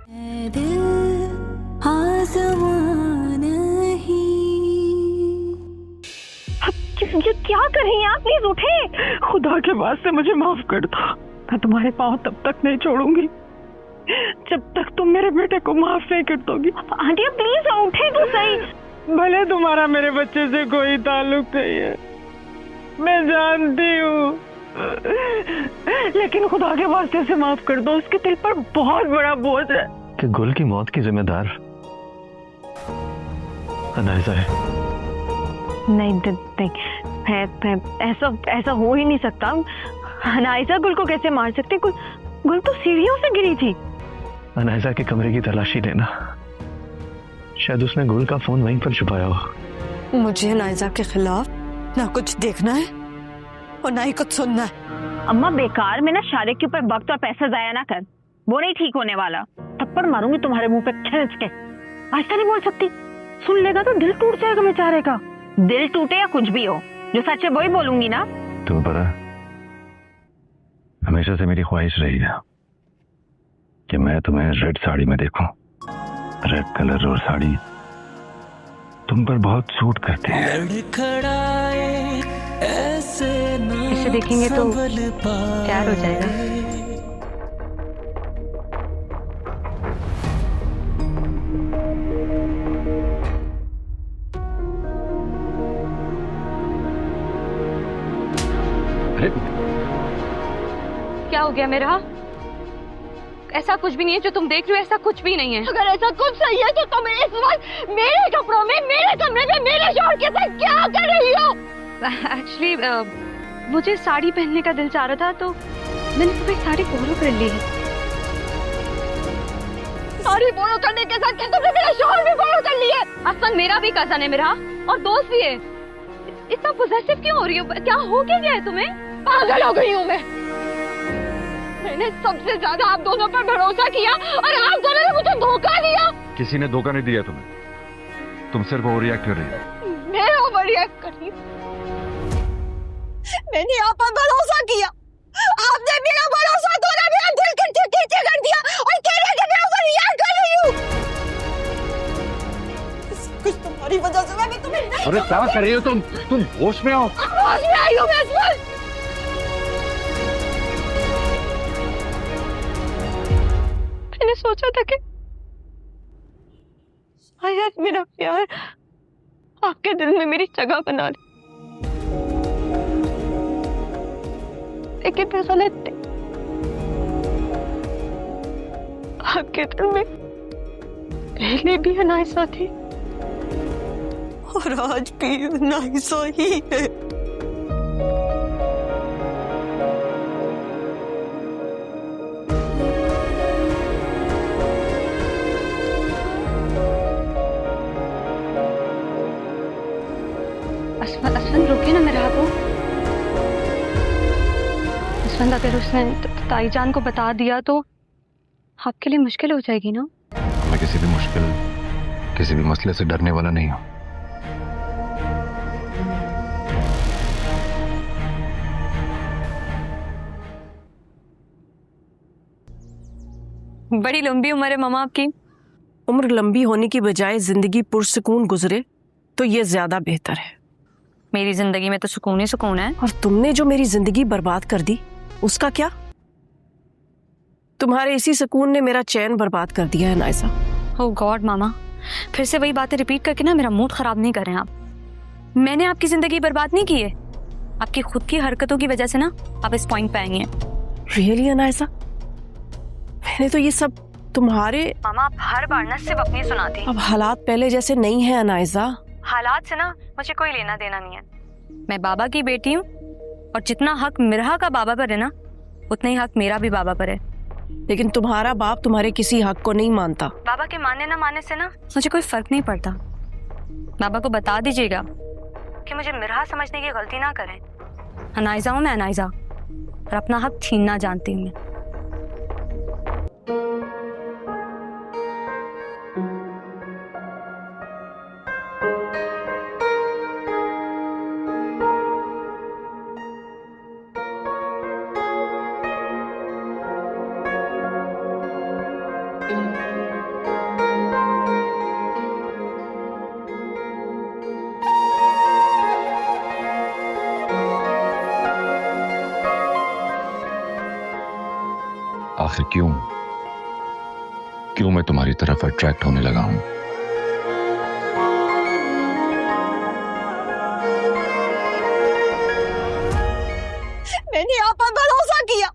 ये क्या कर रही हैं आप? प्लीज उठे। खुदा के वास्ते मुझे माफ कर दो। मैं तुम्हारे पाँव तब तक नहीं छोड़ूंगी जब तक तुम मेरे बेटे को माफ नहीं कर दोगी। आंटी प्लीज उठे तो सही। भले तुम्हारा मेरे बच्चे से कोई ताल्लुक नहीं है, मैं जानती हूँ, लेकिन खुदा के वास्ते से माफ कर दो। उसके दिल पर बहुत बड़ा बोझ है कि गुल की मौत की जिम्मेदार अनाइजा है। नहीं, ऐसा हो ही नहीं सकता। अनाइजा गुल को कैसे मार सकते? गुल तो सीढ़ियों से गिरी थी। अनाइजा के कमरे की तलाशी लेना, शायद उसने गुल का फोन वहीं पर छुपाया हो। मुझे अनाइजा के खिलाफ ना कुछ देखना है और ना ही कुछ सुनना है। अम्मा बेकार में ना शारिक के ऊपर वक्त और पैसा जाया ना कर, वो नहीं ठीक होने वाला। थप्पड़ मारूंगी तुम्हारे मुंह पे खींच के। ऐसा नहीं बोल सकती, सुन लेगा तो दिल टूट जाएगा बेचारे का। दिल टूटे या कुछ भी हो, जो सच है वही बोलूंगी ना। तुम्हें पता, हमेशा से मेरी ख्वाहिश रही है कि मैं तुम्हें रेड साड़ी में देखूं। रेड कलर और साड़ी तुम पर बहुत सूट करते हैं। इसे देखेंगे तो प्यार हो जाएगा। क्या हो गया मेरा? ऐसा कुछ भी नहीं है जो तुम देख रहे हो, ऐसा कुछ भी नहीं है। अगर ऐसा कुछ सही है तो तुम इस वक्त मेरे कपड़ों में, मेरे कमरे में, मेरे शौहर के साथ क्या कर रही हो? एक्चुअली मुझे साड़ी पहनने का दिल चाह रहा था तो मैंने सुबह साड़ी बोरो कर ली। साड़ी बोरो करने के साथ क्या तुमने मेरा शौहर भी बोरो कर लिया? असल मेरा भी कजन है मेरा, और दोस्त भी है। इतना पोजेसिव क्यों हो रही हो? क्या हो क्या गया है तुम्हें? पागल हो गई हूँ मैंने सबसे ज्यादा आप दोनों पर भरोसा किया और आप दोनों ने मुझे धोखा दिया। किसी ने धोखा नहीं दिया तुम्हें, तुम सिर्फ ओवर रिएक्ट कर रही हो। मैं ओवर रिएक्ट कर रही हूँ? मैंने आप पर भरोसा किया, आपने मेरा भरोसा तोड़ा, मेरा दिल नीचे कर दिया और कह रहे कि मैं ओवर रिएक्ट कर रही हूँ। कुछ तुम्हारी वजह से मैं तुम्हें नहीं। अरे क्या कर रही हो तुम होश में आओ। होश में आई हूँ मैं इस वक्त। मैंने सोचा था कि शायद मेरा प्यार आपके दिल में मेरी जगह बना ले, लेकिन मैं गलत थी। आपके दिल में पहले भी अनाइसा थी और आज भी अनाइसा ही है। असफन रुके ना मेरा को। असफन अगर उसने ताई जान को बता दिया तो आपके लिए मुश्किल हो जाएगी ना। मैं किसी भी मसले से डरने वाला नहीं हूँ। बड़ी लंबी उम्र है मामा आपकी। उम्र लंबी होने की बजाय जिंदगी पुरसुकून गुजरे तो ये ज्यादा बेहतर है। मेरी जिंदगी में तो सुकून ही सुकून है। और तुमने जो मेरी जिंदगी बर्बाद कर दी उसका क्या? तुम्हारे इसी सुकून ने मेरा चैन बर्बाद कर दिया है नाइसा। ओह गॉड मामा, फिर से वही बातें रिपीट करके ना मेरा मूड खराब नहीं कर रहे हैं आप। मैंने आपकी जिंदगी बर्बाद नहीं की है, आपकी खुद की हरकतों की वजह से ना आप इस पॉइंट पे आई हैं। रियली नाइसा, मैंने तो ये सब तुम्हारे। मामा आप हर बार ना सिर्फ अपनी सुनाती। अब हालात पहले जैसे नहीं है अनाइजा। हालात से ना मुझे कोई लेना देना नहीं है। मैं बाबा की बेटी हूँ और जितना हक मिरहा का बाबा पर है ना, उतना ही हक मेरा भी बाबा पर है। लेकिन तुम्हारा बाप तुम्हारे किसी हक को नहीं मानता। बाबा के मानने ना मानने से ना मुझे कोई फर्क नहीं पड़ता। बाबा को बता दीजिएगा कि मुझे मिरहा समझने की गलती ना करें। अनाइजा हूँ मैं, अनाइजा, और अपना हक छीनना जानती हूँ मैं। आखिर क्यों मैं तुम्हारी तरफ अट्रैक्ट होने लगा हूं? मैंने आप पर भरोसा किया,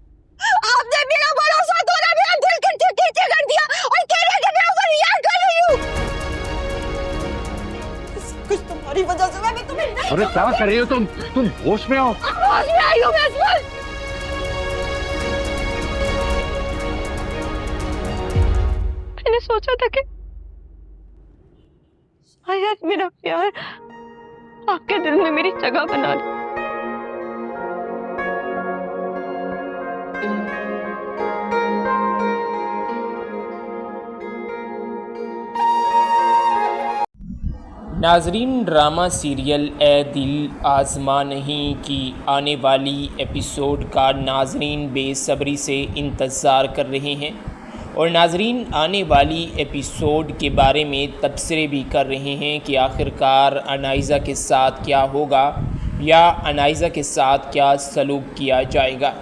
आपने मेरा भरोसा तोड़ा, मेरा दिल नीचे कर दिया और कह रहे कि मैं ऊपर रिएक्ट कर रही हूँ। कुछ तुम्हारी वजह से मैं तुम्हें नहीं। अरे क्या कर रही हो तुम होश में आओ। होश में आई हूँ मैं इस वक्त। मैंने सोचा था कि शायद मेरा प्यार आपके दिल में मेरी जगह बना ले। नाजरीन, ड्रामा सीरियल ए दिल आज़मा नहीं की आने वाली एपिसोड का नाजरीन बेसब्री से इंतज़ार कर रहे हैं और नाजरीन आने वाली एपिसोड के बारे में तबसरे भी कर रहे हैं कि आखिरकार अनाइज़ा के साथ क्या होगा या अनाइज़ा के साथ क्या सलूक किया जाएगा।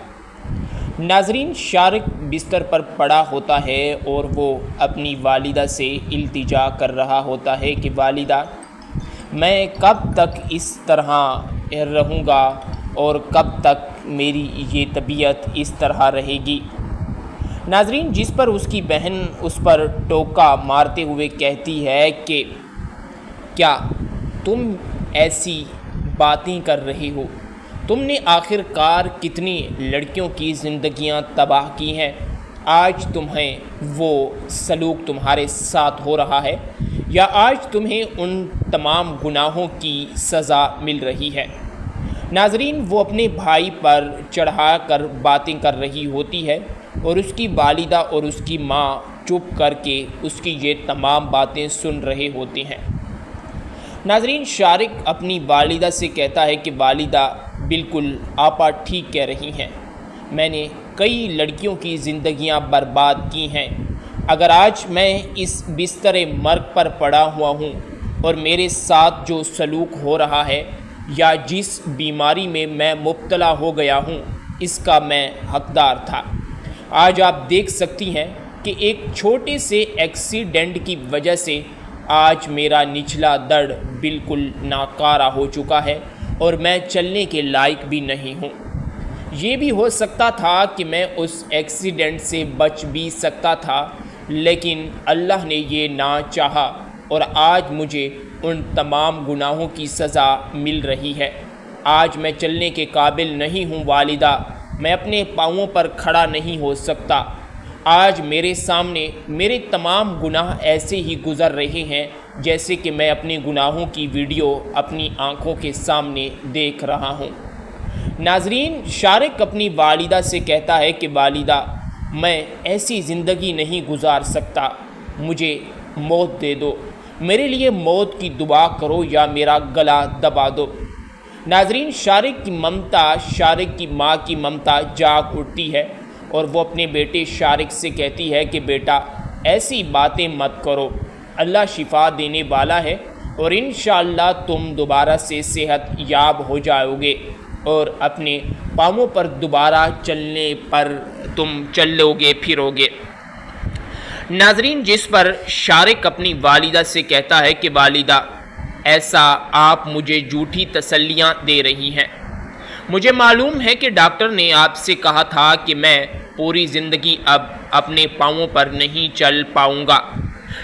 नाजरीन, शारिक बिस्तर पर पड़ा होता है और वो अपनी वालिदा से इल्तिजा कर रहा होता है कि वालिदा, मैं कब तक इस तरह रहूँगा और कब तक मेरी ये तबीयत इस तरह रहेगी। नाजरीन, जिस पर उसकी बहन उस पर टोका मारते हुए कहती है कि क्या तुम ऐसी बातें कर रही हो, तुमने आखिरकार कितनी लड़कियों की ज़िंदगियां तबाह की हैं, आज तुम्हें वो सलूक तुम्हारे साथ हो रहा है या आज तुम्हें उन तमाम गुनाहों की सज़ा मिल रही है। नाजरीन, वो अपने भाई पर चढ़ाकर बातें कर रही होती है और उसकी वालिदा और उसकी माँ चुप करके उसकी ये तमाम बातें सुन रहे होते हैं। नाजरीन, शारिक अपनी वालिदा से कहता है कि वालिदा, बिल्कुल आपा ठीक कह रही हैं, मैंने कई लड़कियों की ज़िंदगियां बर्बाद की हैं। अगर आज मैं इस बिस्तर मर्ग पर पड़ा हुआ हूँ और मेरे साथ जो सलूक हो रहा है या जिस बीमारी में मैं मुब्तला हो गया हूँ, इसका मैं हकदार था। आज आप देख सकती हैं कि एक छोटे से एक्सीडेंट की वजह से आज मेरा निचला दर्द बिल्कुल नाकारा हो चुका है और मैं चलने के लायक भी नहीं हूँ। ये भी हो सकता था कि मैं उस एक्सीडेंट से बच भी सकता था, लेकिन अल्लाह ने ये ना चाहा और आज मुझे उन तमाम गुनाहों की सज़ा मिल रही है। आज मैं चलने के काबिल नहीं हूँ वालिदा, मैं अपने पाँवों पर खड़ा नहीं हो सकता। आज मेरे सामने मेरे तमाम गुनाह ऐसे ही गुज़र रहे हैं जैसे कि मैं अपने गुनाहों की वीडियो अपनी आँखों के सामने देख रहा हूँ। नाजरीन, शारिक अपनी वालिदा से कहता है कि वालिदा, मैं ऐसी ज़िंदगी नहीं गुजार सकता, मुझे मौत दे दो, मेरे लिए मौत की दुआ करो या मेरा गला दबा दो। नाजरीन, शारिक की ममता, शारिक की माँ की ममता जाग उठती है और वो अपने बेटे शारिक से कहती है कि बेटा, ऐसी बातें मत करो, अल्लाह शिफा देने वाला है और इंशाअल्लाह तुम दोबारा से सेहत याब हो जाओगे और अपने पाँवों पर दोबारा चलने पर तुम चलोगे फिरोगे। नाजरीन, जिस पर शारिक अपनी वालिदा से कहता है कि वालिदा, ऐसा आप मुझे झूठी तसल्लियाँ दे रही हैं। मुझे मालूम है कि डॉक्टर ने आपसे कहा था कि मैं पूरी ज़िंदगी अब अपने पाँवों पर नहीं चल पाऊँगा।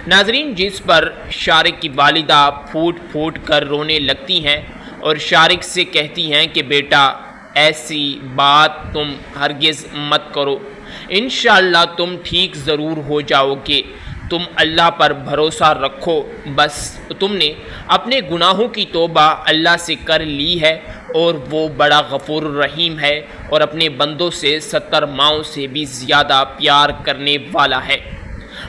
नाजरीन, जिस पर शारिक की वालिदा फूट फूट कर रोने लगती हैं और शारिक से कहती हैं कि बेटा, ऐसी बात तुम हरगिज़ मत करो, इंशाअल्लाह तुम ठीक ज़रूर हो जाओगे, तुम अल्लाह पर भरोसा रखो, बस तुमने अपने गुनाहों की तौबा अल्लाह से कर ली है और वो बड़ा गफूर रहीम है और अपने बंदों से 70 माओं से भी ज़्यादा प्यार करने वाला है।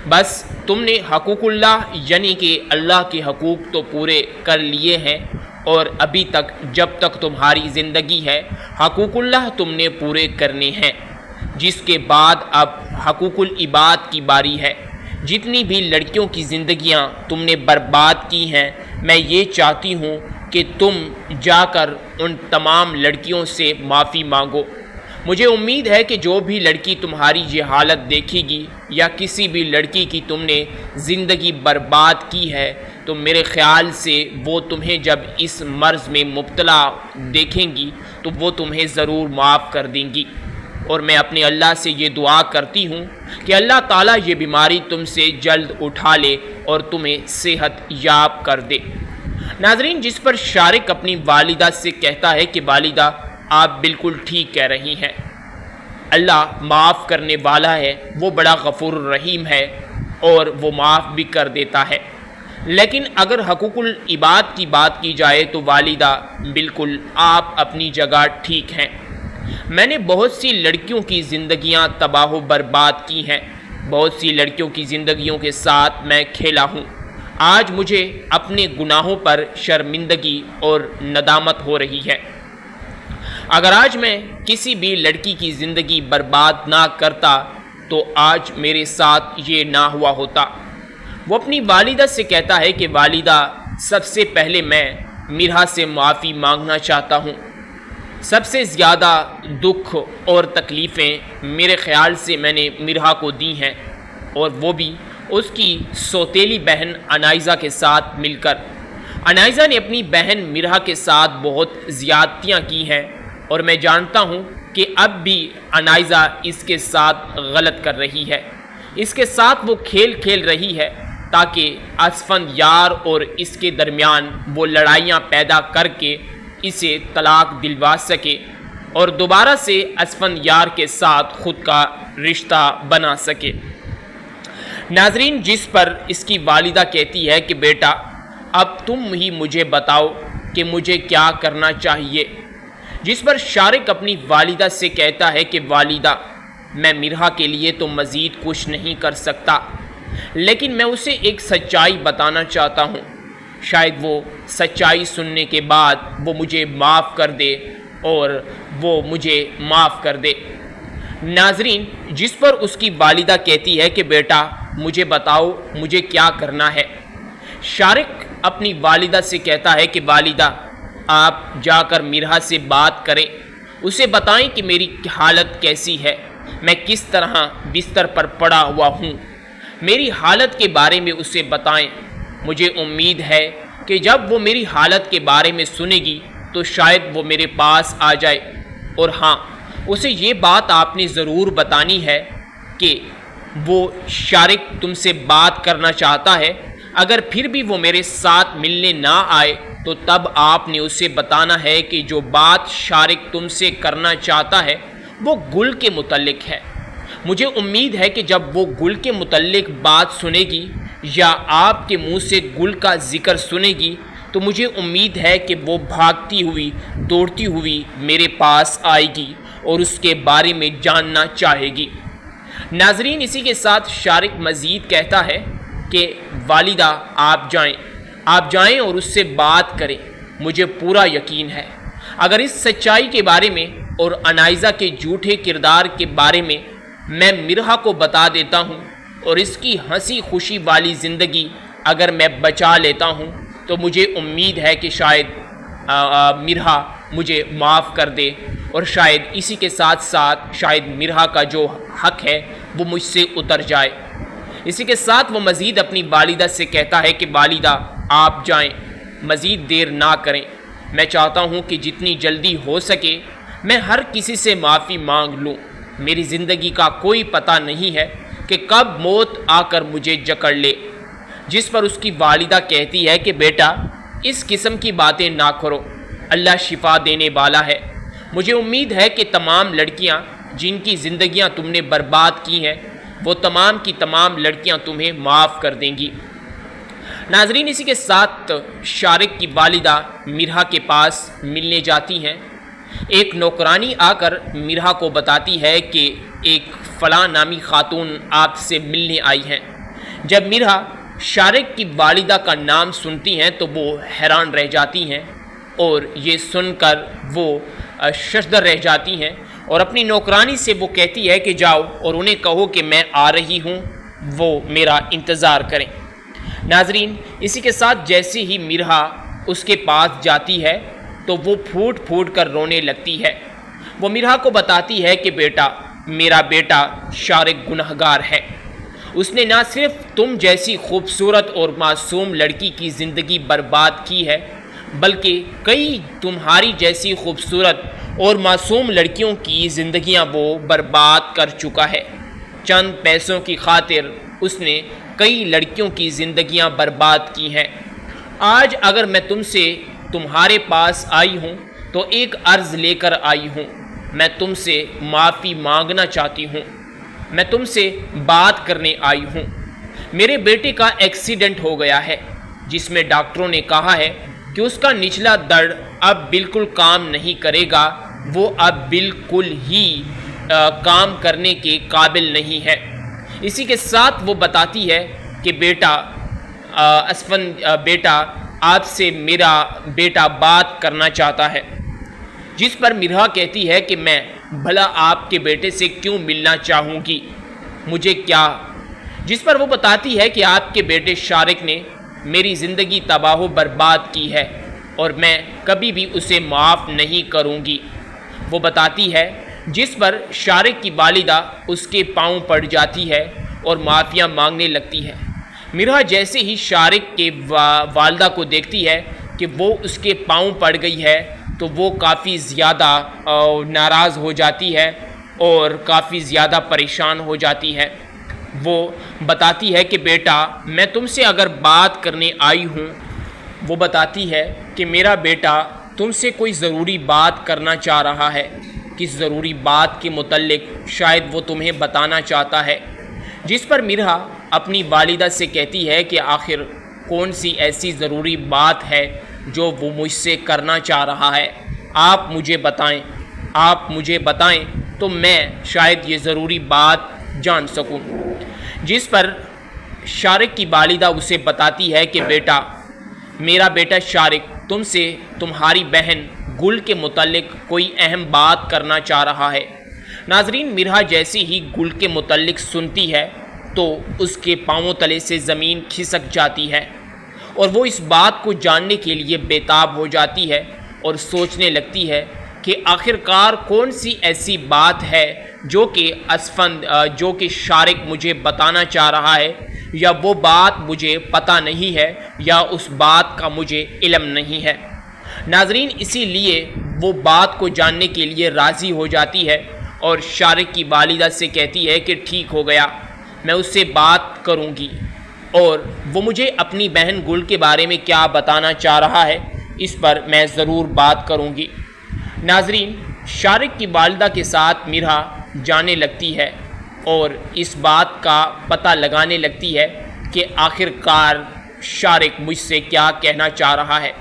बस तुमने हकूकुल्लाह यानी कि अल्लाह के हकूक़ तो पूरे कर लिए हैं और अभी तक जब तक तुम्हारी ज़िंदगी है हकूकुल्लाह तुमने पूरे करने हैं, जिसके बाद अब हकूकुल इबाद की बारी है। जितनी भी लड़कियों की ज़िंदगियां तुमने बर्बाद की हैं, मैं ये चाहती हूँ कि तुम जाकर उन तमाम लड़कियों से माफ़ी मांगो। مجھے امید ہے کہ جو بھی لڑکی تمہاری یہ حالت دیکھے گی یا کسی بھی لڑکی کی تم نے زندگی برباد کی ہے تو میرے خیال سے وہ تمہیں جب اس مرض میں مبتلا دیکھیں گی تو وہ تمہیں ضرور معاف کر دیں گی، اور میں اپنے اللہ سے یہ دعا کرتی ہوں کہ اللہ تعالیٰ یہ بیماری تم سے جلد اٹھا لے اور تمہیں صحت یاب کر دے۔ ناظرین، جس پر شارق اپنی والدہ سے کہتا ہے کہ والدہ آپ بالکل ٹھیک کہہ رہی ہیں، اللہ معاف کرنے والا ہے، وہ بڑا غفور الرحیم ہے اور وہ معاف بھی کر دیتا ہے۔ لیکن اگر حقوق العباد کی بات کی جائے تو والدہ بالکل آپ اپنی جگہ ٹھیک ہیں۔ میں نے بہت سی لڑکیوں کی زندگیاں تباہ و برباد کی ہیں، بہت سی لڑکیوں کی زندگیوں کے ساتھ میں کھیلا ہوں۔ آج مجھے اپنے گناہوں پر شرمندگی اور ندامت ہو رہی ہے۔ اگر آج میں کسی بھی لڑکی کی زندگی برباد نہ کرتا تو آج میرے ساتھ یہ نہ ہوا ہوتا۔ وہ اپنی والدہ سے کہتا ہے کہ والدہ، سب سے پہلے میں میرا سے معافی مانگنا چاہتا ہوں۔ سب سے زیادہ دکھ اور تکلیفیں میرے خیال سے میں نے میرا کو دی ہیں، اور وہ بھی اس کی سوتیلی بہن انائزہ کے ساتھ مل کر۔ انائزہ نے اپنی بہن میرا کے ساتھ بہت زیادتیاں کی ہیں، اور میں جانتا ہوں کہ اب بھی انائزہ اس کے ساتھ غلط کر رہی ہے، اس کے ساتھ وہ کھیل رہی ہے تاکہ اسفند یار اور اس کے درمیان وہ لڑائیاں پیدا کر کے اسے طلاق دلوا سکے اور دوبارہ سے اسفند یار کے ساتھ خود کا رشتہ بنا سکے۔ ناظرین، جس پر اس کی والدہ کہتی ہے کہ بیٹا اب تم ہی مجھے بتاؤ کہ مجھے کیا کرنا چاہیے، جس پر شارق اپنی والدہ سے کہتا ہے کہ والدہ، میں میرا کے لیے تو مزید کچھ نہیں کر سکتا، لیکن میں اسے ایک سچائی بتانا چاہتا ہوں، شاید وہ سچائی سننے کے بعد وہ مجھے معاف کر دے اور وہ مجھے معاف کر دے۔ ناظرین، جس پر اس کی والدہ کہتی ہے کہ بیٹا مجھے بتاؤ مجھے کیا کرنا ہے، شارق اپنی والدہ سے کہتا ہے کہ والدہ، آپ جا کر میرا سے بات کریں، اسے بتائیں کہ میری حالت کیسی ہے، میں کس طرح بستر پر پڑا ہوا ہوں، میری حالت کے بارے میں اسے بتائیں۔ مجھے امید ہے کہ جب وہ میری حالت کے بارے میں سنے گی تو شاید وہ میرے پاس آ جائے، اور ہاں، اسے یہ بات آپ نے ضرور بتانی ہے کہ وہ شارق تم سے بات کرنا چاہتا ہے، اگر پھر بھی وہ میرے ساتھ ملنے نہ آئے تو تب آپ نے اسے بتانا ہے کہ جو بات شارق تم سے کرنا چاہتا ہے وہ گل کے متعلق ہے۔ مجھے امید ہے کہ جب وہ گل کے متعلق بات سنے گی یا آپ کے منہ سے گل کا ذکر سنے گی تو مجھے امید ہے کہ وہ بھاگتی ہوئی دوڑتی ہوئی میرے پاس آئے گی اور اس کے بارے میں جاننا چاہے گی۔ ناظرین، اسی کے ساتھ شارق مزید کہتا ہے کہ والدہ آپ جائیں اور اس سے بات کریں، مجھے پورا یقین ہے اگر اس سچائی کے بارے میں اور انائزہ کے جھوٹے کردار کے بارے میں میں میرا کو بتا دیتا ہوں اور اس کی ہنسی خوشی والی زندگی اگر میں بچا لیتا ہوں تو مجھے امید ہے کہ شاید میرا مجھے معاف کر دے، اور شاید اسی کے ساتھ ساتھ شاید میرا کا جو حق ہے وہ مجھ سے اتر جائے۔ اسی کے ساتھ وہ مزید اپنی والدہ سے کہتا ہے کہ والدہ آپ جائیں، مزید دیر نہ کریں، میں چاہتا ہوں کہ جتنی جلدی ہو سکے میں ہر کسی سے معافی مانگ لوں، میری زندگی کا کوئی پتہ نہیں ہے کہ کب موت آ کر مجھے جکڑ لے۔ جس پر اس کی والدہ کہتی ہے کہ بیٹا اس قسم کی باتیں نہ کرو، اللہ شفا دینے والا ہے، مجھے امید ہے کہ تمام لڑکیاں جن کی زندگیاں تم نے برباد کی ہیں وہ تمام کی تمام لڑکیاں تمہیں معاف کر دیں گی۔ ناظرین، اسی کے ساتھ شارق کی والدہ میرا کے پاس ملنے جاتی ہیں۔ ایک نوکرانی آ کر میرا کو بتاتی ہے کہ ایک فلاں نامی خاتون آپ سے ملنے آئی ہیں۔ جب میرا شارق کی والدہ کا نام سنتی ہیں تو وہ حیران رہ جاتی ہیں، اور یہ سن کر وہ ششدر رہ جاتی ہیں، اور اپنی نوکرانی سے وہ کہتی ہے کہ جاؤ اور انہیں کہو کہ میں آ رہی ہوں، وہ میرا انتظار کریں۔ ناظرین، اسی کے ساتھ جیسے ہی میرا اس کے پاس جاتی ہے تو وہ پھوٹ پھوٹ کر رونے لگتی ہے۔ वो मिरहा को बताती है कि बेटा, मेरा बेटा शारिक गुनहगार है। उसने ना सिर्फ तुम जैसी खूबसूरत और मासूम लड़की की ज़िंदगी बर्बाद की है, बल्कि कई तुम्हारी जैसी खूबसूरत और मासूम लड़कियों की ज़िंदगियां वो बर्बाद कर चुका है। चंद पैसों की खातिर उसने कई लड़कियों की ज़िंदगियां बर्बाद की हैं। आज अगर मैं तुमसे तुम्हारे पास आई हूँ तो एक अर्ज़ लेकर आई हूँ। मैं तुमसे माफ़ी मांगना चाहती हूँ। मैं तुमसे बात करने आई हूँ। मेरे बेटे का एक्सीडेंट हो गया है, जिसमें डॉक्टरों ने कहा है कि उसका निचला दर्द अब बिल्कुल काम नहीं करेगा। वो अब बिल्कुल ही काम करने के काबिल नहीं है। इसी के साथ वो बताती है कि बेटा, बेटा, आपसे मेरा बेटा बात करना चाहता है। जिस पर मिरहा कहती है कि मैं भला आपके बेटे से क्यों मिलना चाहूँगी, मुझे क्या। जिस पर वो बताती है कि आपके बेटे शारिक ने मेरी ज़िंदगी तबाह बर्बाद की है और मैं कभी भी उसे माफ़ नहीं करूँगी। वो बताती है, जिस पर शारिक की वालिदा उसके पाँव पड़ जाती है और माफ़िया मांगने लगती है। मिरहा जैसे ही शारिक के वालिदा को देखती है कि वो उसके पाँव पड़ गई है तो वो काफ़ी ज़्यादा नाराज़ हो जाती है और काफ़ी ज़्यादा परेशान हो जाती है। वो बताती है कि बेटा, मैं तुमसे अगर बात करने आई हूँ। वो बताती है कि मेरा बेटा तुमसे कोई ज़रूरी बात करना चाह रहा है। किस ज़रूरी बात के मुतल्लिक शायद वो तुम्हें बताना चाहता है। जिस पर मिरहा अपनी वालिदा से कहती है कि आखिर कौन सी ऐसी ज़रूरी बात है जो वो मुझसे करना चाह रहा है। आप मुझे बताएं, आप मुझे बताएं तो मैं शायद ये ज़रूरी बात जान सकूं। जिस पर शारिक की वालिदा उसे बताती है कि बेटा, मेरा बेटा शारिक तुमसे तुम्हारी बहन गुल के मुतल्लिक कोई अहम बात करना चाह रहा है। नाजरीन, मिरहा जैसे ही गुल के मुतल्लिक सुनती है तो उसके पाँवों तले से ज़मीन खिसक जाती है और वो इस बात को जानने के लिए बेताब हो जाती है और सोचने लगती है कि आखिरकार कौन सी ऐसी बात है जो कि शारिक मुझे बताना चाह रहा है, या वो बात मुझे पता नहीं है, या उस बात का मुझे इल्म नहीं है। नाजरीन, इसीलिए वो बात को जानने के लिए राज़ी हो जाती है और शारिक की वालिदा से कहती है कि ठीक हो गया, मैं उससे बात करूँगी और वो मुझे अपनी बहन गुल के बारे में क्या बताना चाह रहा है इस पर मैं ज़रूर बात करूँगी। नाजरीन, शारिक की वालिदा के साथ मिरहा जाने लगती है और इस बात का पता लगाने लगती है कि आखिरकार शारिक मुझसे क्या कहना चाह रहा है।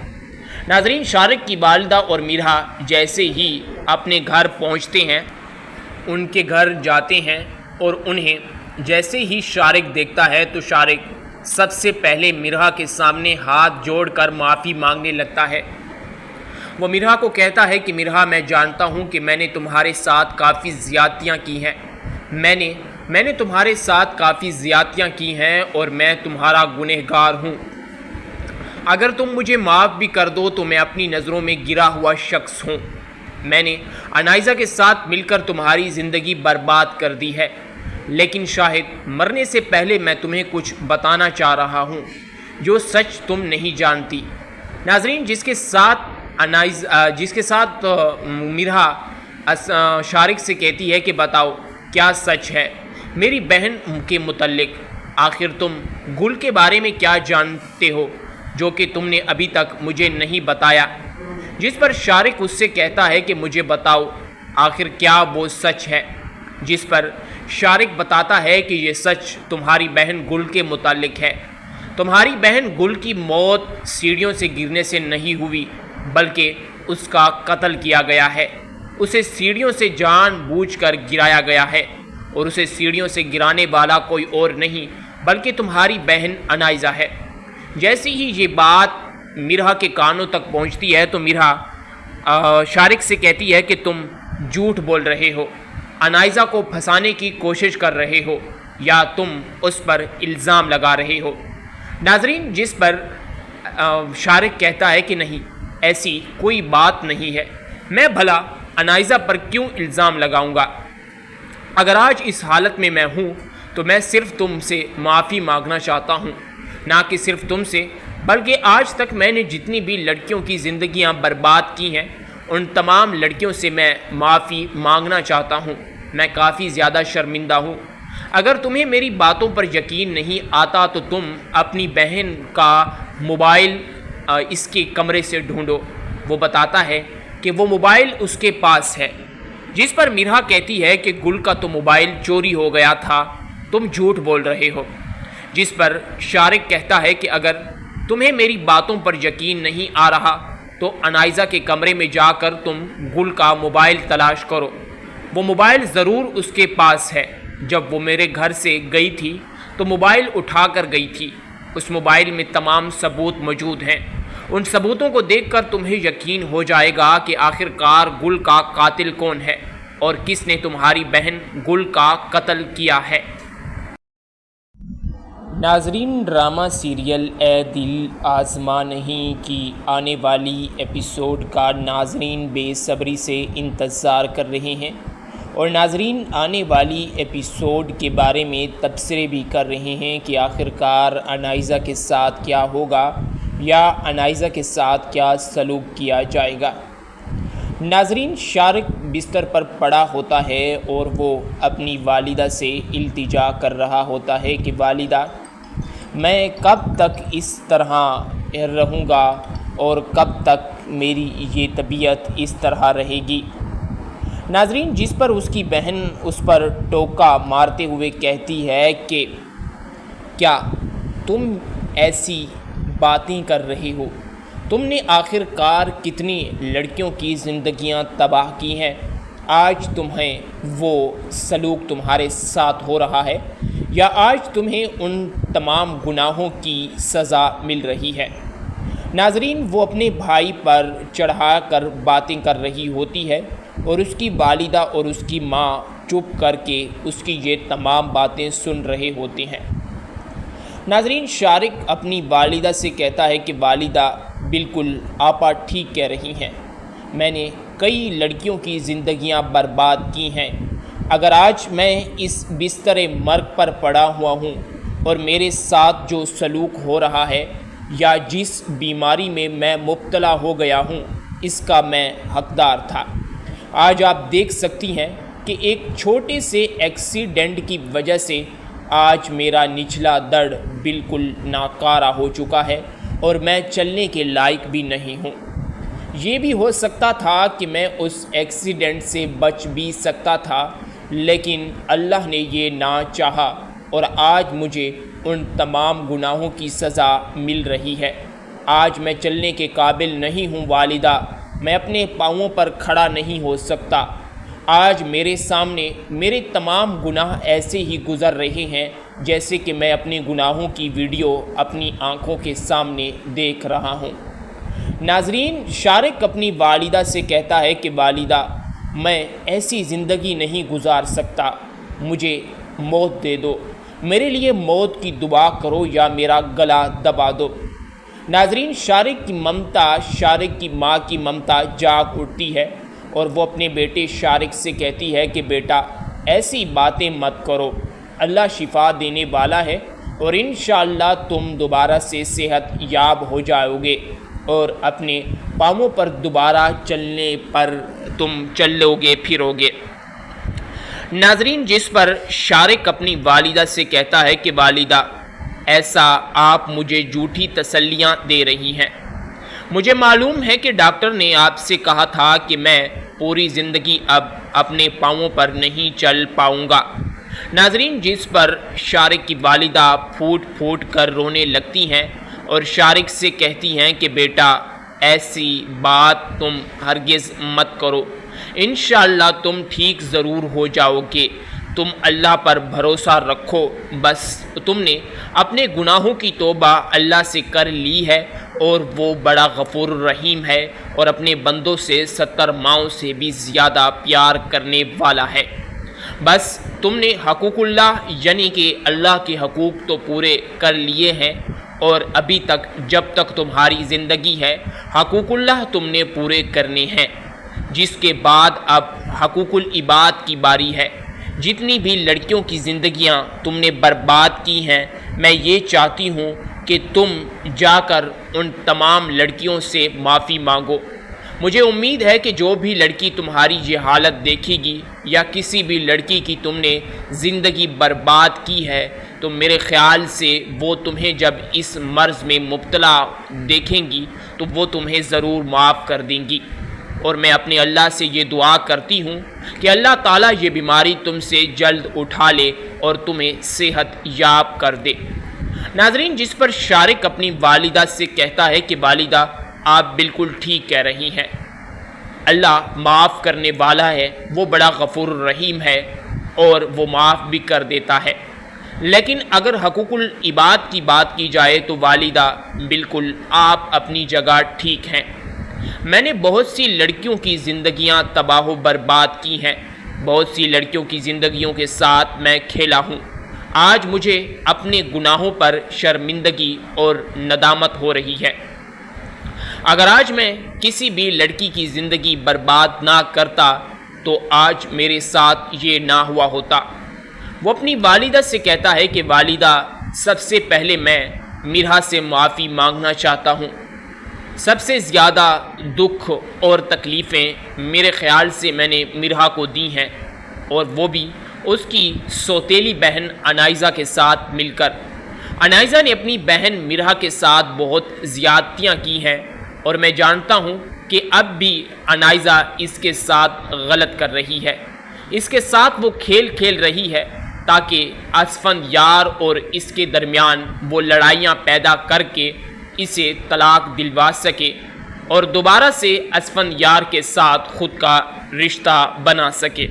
नाजरीन, शारिक की वालिदा और मिरहा जैसे ही अपने घर पहुंचते हैं, उनके घर जाते हैं और उन्हें जैसे ही शारिक देखता है तो शारिक सबसे पहले मिरहा के सामने हाथ जोड़कर माफ़ी मांगने लगता है। वो मिरहा को कहता है कि मिरहा, मैं जानता हूँ कि मैंने तुम्हारे साथ काफ़ी ज़्यादतियाँ की हैं। मैंने तुम्हारे साथ काफ़ी ज़्यादतियाँ की हैं और मैं तुम्हारा गुनहगार हूँ। अगर तुम मुझे माफ़ भी कर दो तो मैं अपनी नज़रों में गिरा हुआ शख्स हूँ। मैंने अनाइज़ा के साथ मिलकर तुम्हारी ज़िंदगी बर्बाद कर दी है, लेकिन शाहिद, मरने से पहले मैं तुम्हें कुछ बताना चाह रहा हूँ जो सच तुम नहीं जानती। नाजरीन, जिसके साथ मिरहा शारिक से कहती है कि बताओ क्या सच है मेरी बहन के मुतल्लिक। आखिर तुम गुल के बारे में क्या जानते हो जो कि तुमने अभी तक मुझे नहीं बताया। जिस पर शारिक उससे कहता है कि मुझे बताओ आखिर क्या वो सच है। जिस पर शारिक बताता है कि ये सच तुम्हारी बहन गुल के मुतालिक है। तुम्हारी बहन गुल की मौत सीढ़ियों से गिरने से नहीं हुई, बल्कि उसका कत्ल किया गया है। उसे सीढ़ियों से जानबूझकर गिराया गया है और उसे सीढ़ियों से गिराने वाला कोई और नहीं बल्कि तुम्हारी बहन अनाइज़ा है। जैसे ही ये बात मिरहा के कानों तक पहुंचती है तो मिरहा शारिक से कहती है कि तुम झूठ बोल रहे हो, अनाइज़ा को फंसाने की कोशिश कर रहे हो या तुम उस पर इल्ज़ाम लगा रहे हो। नाजरीन, जिस पर शारिक कहता है कि नहीं, ऐसी कोई बात नहीं है। मैं भला अनाइज़ा पर क्यों इल्ज़ाम लगाऊंगा? अगर आज इस हालत में मैं हूँ तो मैं सिर्फ तुमसे माफ़ी मांगना चाहता हूँ, ना कि सिर्फ तुमसे, बल्कि आज तक मैंने जितनी भी लड़कियों की ज़िंदगियाँ बर्बाद की हैं उन तमाम लड़कियों से मैं माफ़ी मांगना चाहता हूँ। मैं काफ़ी ज़्यादा शर्मिंदा हूँ। अगर तुम्हें मेरी बातों पर यकीन नहीं आता तो तुम अपनी बहन का मोबाइल इसके कमरे से ढूंढो। वो बताता है कि वो मोबाइल उसके पास है, जिस पर मिरहा कहती है कि गुल का तो मोबाइल चोरी हो गया था, तुम झूठ बोल रहे हो। जिस पर शारिक कहता है कि अगर तुम्हें मेरी बातों पर यकीन नहीं आ रहा तो अनाइज़ा के कमरे में जाकर तुम गुल का मोबाइल तलाश करो। वो मोबाइल ज़रूर उसके पास है। जब वो मेरे घर से गई थी तो मोबाइल उठा कर गई थी। उस मोबाइल में तमाम सबूत मौजूद हैं। उन सबूतों को देखकर तुम्हें यकीन हो जाएगा कि आखिरकार गुल का कातिल कौन है और किसने तुम्हारी बहन गुल का कत्ल किया है। नाजरीन, ड्रामा सीरियल ए दिल आज़मा नहीं की आने वाली एपिसोड का नाजरीन बेसब्री से इंतज़ार कर रहे हैं और नाजरीन आने वाली एपिसोड के बारे में तबसरे भी कर रहे हैं कि आखिरकार अनाइज़ा के साथ क्या होगा या अनाइज़ा के साथ क्या सलूक किया जाएगा। नाजरीन, शारिक बिस्तर पर पड़ा होता है और वो अपनी वालिदा से इल्तिजा कर रहा होता है कि वालिदा, मैं कब तक इस तरह रहूँगा और कब तक मेरी ये तबीयत इस तरह रहेगी। नाजरीन, जिस पर उसकी बहन उस पर टोका मारते हुए कहती है कि क्या तुम ऐसी बातें कर रहे हो? तुमने आखिरकार कितनी लड़कियों की ज़िंदगियां तबाह की हैं? आज तुम्हें वो सलूक तुम्हारे साथ हो रहा है या आज तुम्हें उन तमाम गुनाहों की सज़ा मिल रही है। नाजरीन, वो अपने भाई पर चढ़ा कर बातें कर रही होती है और उसकी वालिदा और उसकी माँ चुप करके उसकी ये तमाम बातें सुन रहे होते हैं। नाजरीन, शारिक अपनी वालिदा से कहता है कि वालिदा, बिल्कुल आपा ठीक कह रही हैं। मैंने कई लड़कियों की ज़िंदगियां बर्बाद की हैं। अगर आज मैं इस बिस्तर मर्ग पर पड़ा हुआ हूँ और मेरे साथ जो सलूक हो रहा है या जिस बीमारी में मैं मुब्तला हो गया हूँ, इसका मैं हकदार था। आज आप देख सकती हैं कि एक छोटे से एक्सीडेंट की वजह से आज मेरा निचला दर्द बिल्कुल नाकारा हो चुका है और मैं चलने के लायक भी नहीं हूँ। ये भी हो सकता था कि मैं उस एक्सीडेंट से बच भी सकता था, लेकिन अल्लाह ने ये ना चाहा और आज मुझे उन तमाम गुनाहों की सज़ा मिल रही है। आज मैं चलने के काबिल नहीं हूँ वालिदा, मैं अपने पाँवों पर खड़ा नहीं हो सकता। आज मेरे सामने मेरे तमाम गुनाह ऐसे ही गुज़र रहे हैं जैसे कि मैं अपने गुनाहों की वीडियो अपनी आँखों के सामने देख रहा हूँ। नाजरीन, शारिक अपनी वालिदा से कहता है कि वालिदा, मैं ऐसी ज़िंदगी नहीं गुजार सकता, मुझे मौत दे दो, मेरे लिए मौत की दुआ करो या मेरा गला दबा दो। नाजरीन, शारिक की ममता, शारिक की माँ की ममता जाग उठती है और वो अपने बेटे शारिक से कहती है कि बेटा, ऐसी बातें मत करो, अल्लाह शिफा देने वाला है और इंशाअल्लाह तुम दोबारा से सेहत याब हो जाओगे और अपने पाँवों पर दोबारा चलने पर तुम चलोगे फिरोगे। नाजरीन, जिस पर शारिक अपनी वालिदा से कहता है कि वालिदा, ऐसा आप मुझे झूठी तसल्लियाँ दे रही हैं। मुझे मालूम है कि डॉक्टर ने आपसे कहा था कि मैं पूरी ज़िंदगी अब अपने पाँवों पर नहीं चल पाऊँगा। नाजरीन, जिस पर शारिक की वालिदा फूट फूट कर रोने लगती हैं और शारिक से कहती हैं कि बेटा, ऐसी बात तुम हरगिज़ मत करो, इंशाअल्लाह तुम ठीक ज़रूर हो जाओगे, तुम अल्लाह पर भरोसा रखो। बस तुमने अपने गुनाहों की तौबा अल्लाह से कर ली है और वो बड़ा गफूर रहीम है और अपने बंदों से 70 माओं से भी ज़्यादा प्यार करने वाला है। बस तुमने हकूकुल्लाह यानी कि अल्लाह के हकूक़ तो पूरे कर लिए हैं और अभी तक जब तक तुम्हारी ज़िंदगी है हकूकुल्लाह तुमने पूरे करने हैं। जिसके बाद अब हकूकुल इबाद की बारी है। जितनी भी लड़कियों की ज़िंदगियां तुमने बर्बाद की हैं, मैं ये चाहती हूँ कि तुम जाकर उन तमाम लड़कियों से माफ़ी मांगो। मुझे उम्मीद है कि जो भी लड़की तुम्हारी ये हालत देखेगी या किसी भी लड़की की तुमने ज़िंदगी बर्बाद की है, तो मेरे ख़्याल से वो तुम्हें जब इस मर्ज़ में मुब्तला देखेंगी तो वो तुम्हें ज़रूर माफ़ कर देंगी। और मैं अपने अल्लाह से ये दुआ करती हूँ कि अल्लाह ताला ये बीमारी तुमसे जल्द उठा ले और तुम्हें सेहत याब कर दे। नाज़रीन, जिस पर शारिक अपनी वालिदा से कहता है कि वालिदा आप बिल्कुल ठीक कह रही हैं, अल्लाह माफ़ करने वाला है, वो बड़ा गफूर रहीम है और वो माफ़ भी कर देता है। लेकिन अगर हकूकुल इबाद की बात की जाए तो वालिदा बिल्कुल आप अपनी जगह ठीक हैं। मैंने बहुत सी लड़कियों की ज़िंदगियां तबाह बर्बाद की हैं, बहुत सी लड़कियों की ज़िंदगियों के साथ मैं खेला हूँ। आज मुझे अपने गुनाहों पर शर्मिंदगी और नदामत हो रही है। अगर आज मैं किसी भी लड़की की ज़िंदगी बर्बाद ना करता तो आज मेरे साथ ये ना हुआ होता। वो अपनी वालिदा से कहता है कि वालिदा, सबसे पहले मैं मिरहा से माफ़ी मांगना चाहता हूँ। सबसे ज़्यादा दुख और तकलीफ़ें मेरे ख़्याल से मैंने मिरहा को दी हैं, और वो भी उसकी सौतेली बहन अनाइज़ा के साथ मिलकर। अनाइज़ा ने अपनी बहन मिरहा के साथ बहुत ज़्यादतियाँ की हैं और मैं जानता हूँ कि अब भी अनाइज़ा इसके साथ गलत कर रही है। इसके साथ वो खेल खेल रही है ताकि असफंद यार और इसके दरमियान वो लड़ाइयाँ पैदा करके इसे तलाक दिलवा सके और दोबारा से असफंद यार के साथ ख़ुद का रिश्ता बना सके।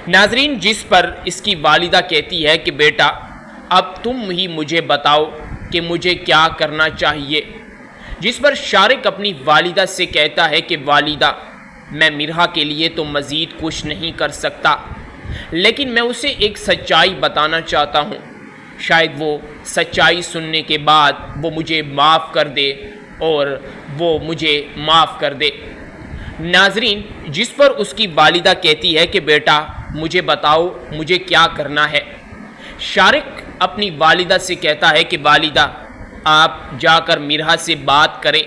नाजरीन, जिस पर इसकी वालिदा कहती है कि बेटा अब तुम ही मुझे बताओ कि मुझे क्या करना चाहिए, जिस पर शारिक अपनी वालिदा से कहता है कि वालिदा, मैं मिरहा के लिए तो मज़ीद कुछ नहीं कर सकता, लेकिन मैं उसे एक सच्चाई बताना चाहता हूँ। शायद वो सच्चाई सुनने के बाद वो मुझे माफ़ कर दे और वो मुझे माफ़ कर दे। नाजरीन, जिस पर उसकी वालिदा कहती है कि बेटा मुझे बताओ मुझे क्या करना है। शारिक अपनी वालिदा से कहता है कि वालिदा, आप जाकर मिरहा से बात करें,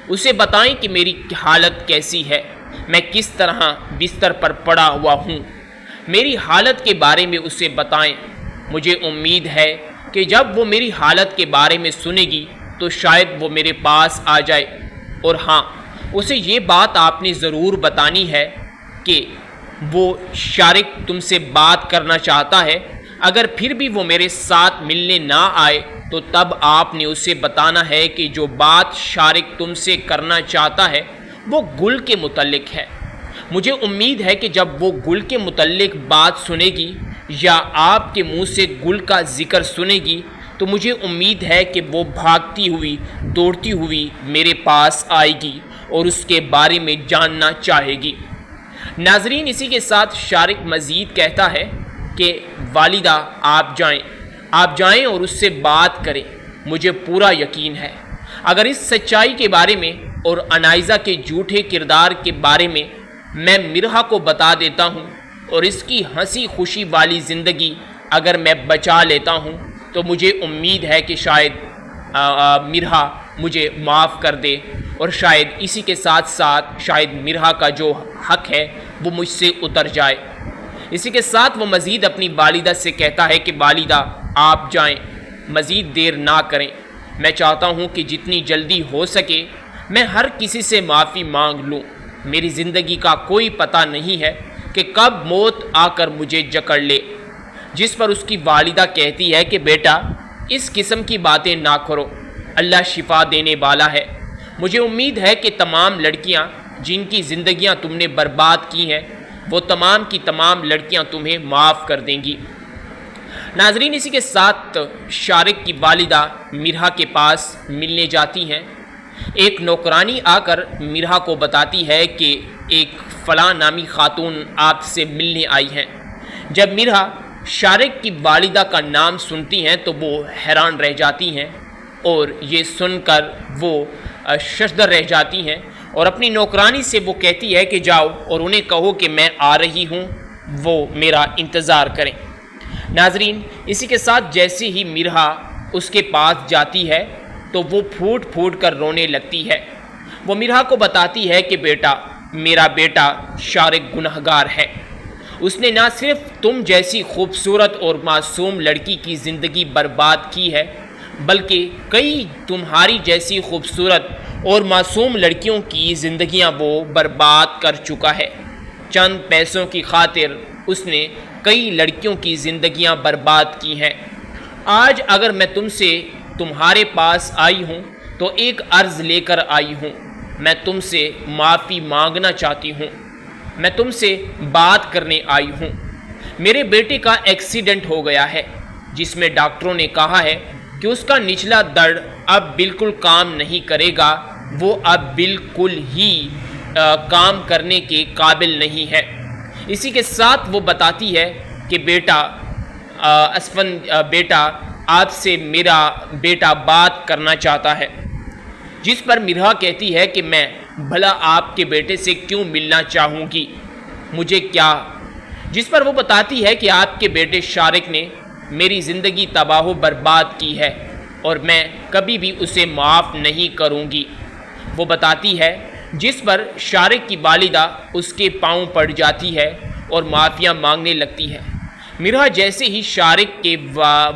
उसे बताएं कि मेरी हालत कैसी है, मैं किस तरह बिस्तर पर पड़ा हुआ हूँ, मेरी हालत के बारे में उसे बताएं। मुझे उम्मीद है कि जब वो मेरी हालत के बारे में सुनेगी तो शायद वो मेरे पास आ जाए। और हाँ, उसे ये बात आपने ज़रूर बतानी है कि वो शारिक तुमसे बात करना चाहता है। अगर फिर भी वो मेरे साथ मिलने ना आए तो तब आपने उसे बताना है कि जो बात शारिक तुमसे करना चाहता है वो गुल के मुतल्लिक है। मुझे उम्मीद है कि जब वो गुल के मुतल्लिक बात सुनेगी या आपके मुंह से गुल का जिक्र सुनेगी तो मुझे उम्मीद है कि वो भागती हुई दौड़ती हुई मेरे पास आएगी और उसके बारे में जानना चाहेगी। नाजरीन, इसी के साथ शारिक मज़ीद कहता है कि वालिदा आप जाएं और उससे बात करें। मुझे पूरा यकीन है अगर इस सच्चाई के बारे में और अनाइज़ा के झूठे किरदार के बारे में मैं मिरहा को बता देता हूँ और इसकी हंसी खुशी वाली ज़िंदगी अगर मैं बचा लेता हूँ तो मुझे उम्मीद है कि शायद मिरहा मुझे माफ़ कर दे और शायद इसी के साथ साथ शायद मिरहा का जो हक है वो मुझसे उतर जाए। इसी के साथ वो मज़ीद अपनी वालिदा से कहता है कि वालिदा आप जाएं, मज़ीद देर ना करें। मैं चाहता हूँ कि जितनी जल्दी हो सके मैं हर किसी से माफ़ी मांग लूँ। मेरी ज़िंदगी का कोई पता नहीं है कि कब मौत आकर मुझे जकड़ ले। जिस पर उसकी वालिदा कहती है कि बेटा इस किस्म की बातें ना करो, अल्लाह शिफा देने वाला है। मुझे उम्मीद है कि तमाम लड़कियां जिनकी ज़िंदगियां तुमने बर्बाद की हैं वो तमाम की तमाम लड़कियां तुम्हें माफ़ कर देंगी। नाजरीन, इसी के साथ शारिक की वालिदा मिरहा के पास मिलने जाती हैं। एक नौकरानी आकर मिरहा को बताती है कि एक फ़लाँ नामी खातून आपसे मिलने आई हैं। जब मिरहा शारिक की वालिदा का नाम सुनती हैं तो वो हैरान रह जाती हैं और ये सुनकर वो शर्मदर रह जाती हैं और अपनी नौकरानी से वो कहती है कि जाओ और उन्हें कहो कि मैं आ रही हूँ, वो मेरा इंतज़ार करें। नाजरीन, इसी के साथ जैसे ही मिरहा उसके पास जाती है तो वो फूट फूट कर रोने लगती है। वो मिरहा को बताती है कि बेटा, मेरा बेटा शारिक गुनहगार है। उसने ना सिर्फ तुम जैसी खूबसूरत और मासूम लड़की की ज़िंदगी बर्बाद की है, बल्कि कई तुम्हारी जैसी खूबसूरत और मासूम लड़कियों की ज़िंदगियां वो बर्बाद कर चुका है। चंद पैसों की खातिर उसने कई लड़कियों की ज़िंदगियां बर्बाद की हैं। आज अगर मैं तुमसे तुम्हारे पास आई हूँ तो एक अर्ज़ लेकर आई हूँ। मैं तुमसे माफ़ी मांगना चाहती हूँ। मैं तुमसे बात करने आई हूँ। मेरे बेटे का एक्सीडेंट हो गया है, जिसमें डॉक्टरों ने कहा है कि उसका निचला दर्द अब बिल्कुल काम नहीं करेगा। वो अब बिल्कुल ही काम करने के काबिल नहीं है। इसी के साथ वो बताती है कि बेटा, बेटा, आपसे मेरा बेटा बात करना चाहता है। जिस पर मिरहा कहती है कि मैं भला आपके बेटे से क्यों मिलना चाहूँगी, मुझे क्या। जिस पर वो बताती है कि आपके बेटे शारिक ने मेरी ज़िंदगी तबाह बर्बाद की है और मैं कभी भी उसे माफ़ नहीं करूँगी। वो बताती है, जिस पर शारिक की वालिदा उसके पाँव पड़ जाती है और माफ़िया मांगने लगती है। मिरहा जैसे ही शारिक के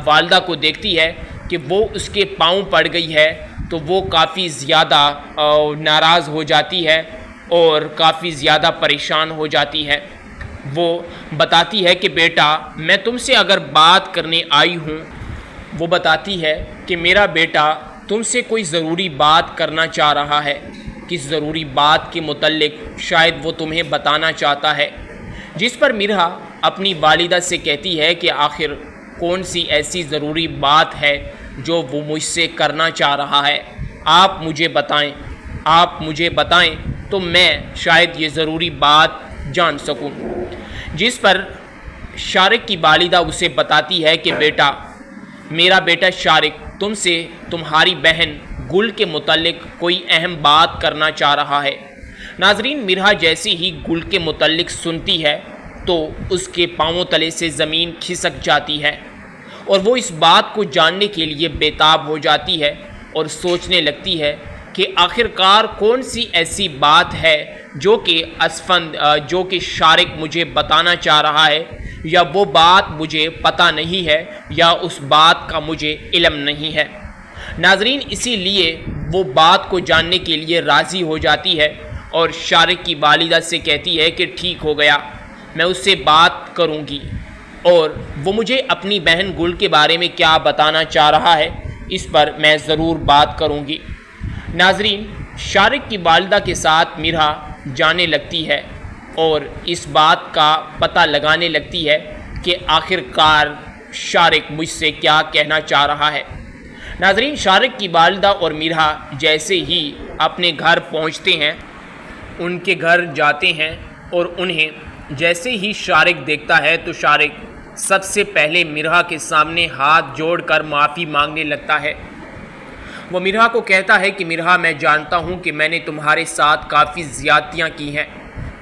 वालिदा को देखती है कि वो उसके पाँव पड़ गई है तो वो काफ़ी ज़्यादा नाराज़ हो जाती है और काफ़ी ज़्यादा परेशान हो जाती है। वो बताती है कि बेटा, मैं तुमसे अगर बात करने आई हूँ। वो बताती है कि मेरा बेटा तुमसे कोई ज़रूरी बात करना चाह रहा है। किस ज़रूरी बात के मुतल्लिक शायद वो तुम्हें बताना चाहता है। जिस पर मिरहा अपनी वालिदा से कहती है कि आखिर कौन सी ऐसी ज़रूरी बात है जो वो मुझसे करना चाह रहा है। आप मुझे बताएं, आप मुझे बताएं तो मैं शायद ये ज़रूरी बात जान सकूं। जिस पर शारिक की वालिदा उसे बताती है कि बेटा, मेरा बेटा शारिक तुमसे तुम्हारी बहन गुल के मुतल्लिक कोई अहम बात करना चाह रहा है। नाजरीन, मिरहा जैसे ही गुल के मुतल्लिक सुनती है तो उसके पाँवों तले से ज़मीन खिसक जाती है और वो इस बात को जानने के लिए बेताब हो जाती है और सोचने लगती है कि आखिरकार कौन सी ऐसी बात है जो कि शारिक मुझे बताना चाह रहा है, या वो बात मुझे पता नहीं है, या उस बात का मुझे इल्म नहीं है। नाजरीन, इसीलिए वो बात को जानने के लिए राज़ी हो जाती है और शारिक की वालिदा से कहती है कि ठीक हो गया, मैं उससे बात करूँगी और वो मुझे अपनी बहन गुल के बारे में क्या बताना चाह रहा है इस पर मैं ज़रूर बात करूँगी। नाजरीन, शारिक की वालिदा के साथ मिरहा जाने लगती है और इस बात का पता लगाने लगती है कि आखिरकार शारिक मुझसे क्या कहना चाह रहा है। नाजरीन, शारिक की वालिदा और मिरहा जैसे ही अपने घर पहुंचते हैं, उनके घर जाते हैं और उन्हें जैसे ही शारिक देखता है तो शारिक सबसे पहले मिरहा के सामने हाथ जोड़कर माफ़ी मांगने लगता है। वो मिरहा को कहता है कि मिरहा, मैं जानता हूँ कि मैंने तुम्हारे साथ काफ़ी ज़्यादतियाँ की हैं।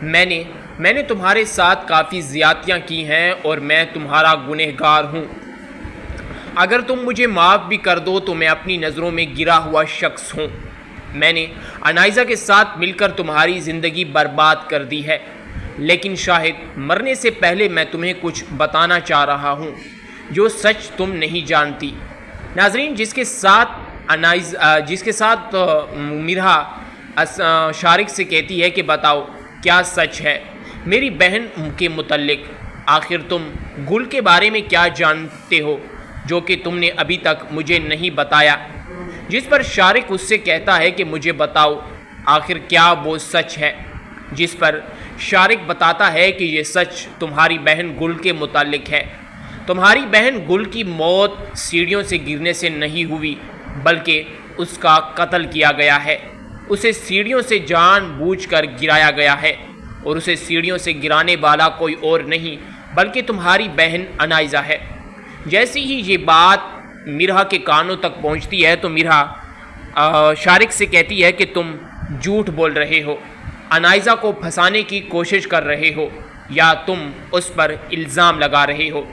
मैंने तुम्हारे साथ काफ़ी ज़्यादतियाँ की हैं और मैं तुम्हारा गुनहगार हूँ। अगर तुम मुझे माफ़ भी कर दो तो मैं अपनी नज़रों में गिरा हुआ शख्स हूँ। मैंने अनाइज़ा के साथ मिलकर तुम्हारी ज़िंदगी बर्बाद कर दी है, लेकिन शायद मरने से पहले मैं तुम्हें कुछ बताना चाह रहा हूँ जो सच तुम नहीं जानती। नाजरीन, जिसके साथ मिरहा शारिक से कहती है कि बताओ क्या सच है मेरी बहन के मुतल्लिक। आखिर तुम गुल के बारे में क्या जानते हो जो कि तुमने अभी तक मुझे नहीं बताया। जिस पर शारिक उससे कहता है कि मुझे बताओ आखिर क्या वो सच है। जिस पर शारिक बताता है कि ये सच तुम्हारी बहन गुल के मुतालिक है। तुम्हारी बहन गुल की मौत सीढ़ियों से गिरने से नहीं हुई, बल्कि उसका कत्ल किया गया है। उसे सीढ़ियों से जानबूझकर गिराया गया है और उसे सीढ़ियों से गिराने वाला कोई और नहीं बल्कि तुम्हारी बहन अनाइज़ा है। जैसे ही ये बात मिरहा के कानों तक पहुंचती है तो मिरहा शारिक से कहती है कि तुम झूठ बोल रहे हो, अनाइज़ा को फंसाने की कोशिश कर रहे हो, या तुम उस पर इल्ज़ाम लगा रहे हो।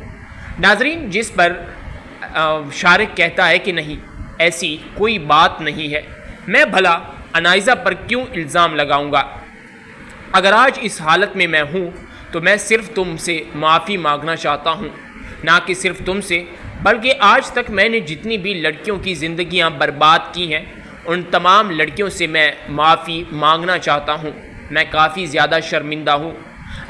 नाजरीन, जिस पर शारिक कहता है कि नहीं, ऐसी कोई बात नहीं है, मैं भला अनाइज़ा पर क्यों इल्ज़ाम लगाऊंगा। अगर आज इस हालत में मैं हूँ तो मैं सिर्फ तुमसे माफ़ी मांगना चाहता हूँ, ना कि सिर्फ तुमसे, बल्कि आज तक मैंने जितनी भी लड़कियों की ज़िंदगियाँ बर्बाद की हैं उन तमाम लड़कियों से मैं माफ़ी मांगना चाहता हूँ। मैं काफ़ी ज़्यादा शर्मिंदा हूँ।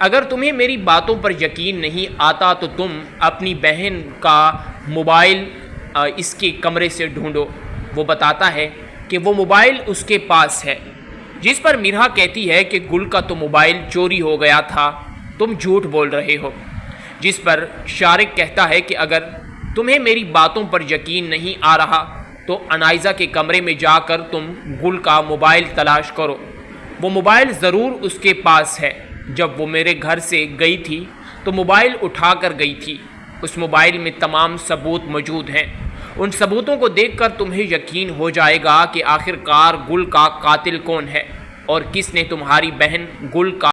अगर तुम्हें मेरी बातों पर यकीन नहीं आता तो तुम अपनी बहन का मोबाइल इसके कमरे से ढूंढो। वो बताता है कि वो मोबाइल उसके पास है, जिस पर मिरहा कहती है कि गुल का तो मोबाइल चोरी हो गया था, तुम झूठ बोल रहे हो। जिस पर शारिक कहता है कि अगर तुम्हें मेरी बातों पर यकीन नहीं आ रहा तो अनाइज़ा के कमरे में जाकर तुम गुल का मोबाइल तलाश करो। वो मोबाइल ज़रूर उसके पास है। जब वो मेरे घर से गई थी तो मोबाइल उठा कर गई थी। उस मोबाइल में तमाम सबूत मौजूद हैं। उन सबूतों को देखकर तुम्हें यकीन हो जाएगा कि आखिरकार गुल का कातिल कौन है और किसने तुम्हारी बहन गुल का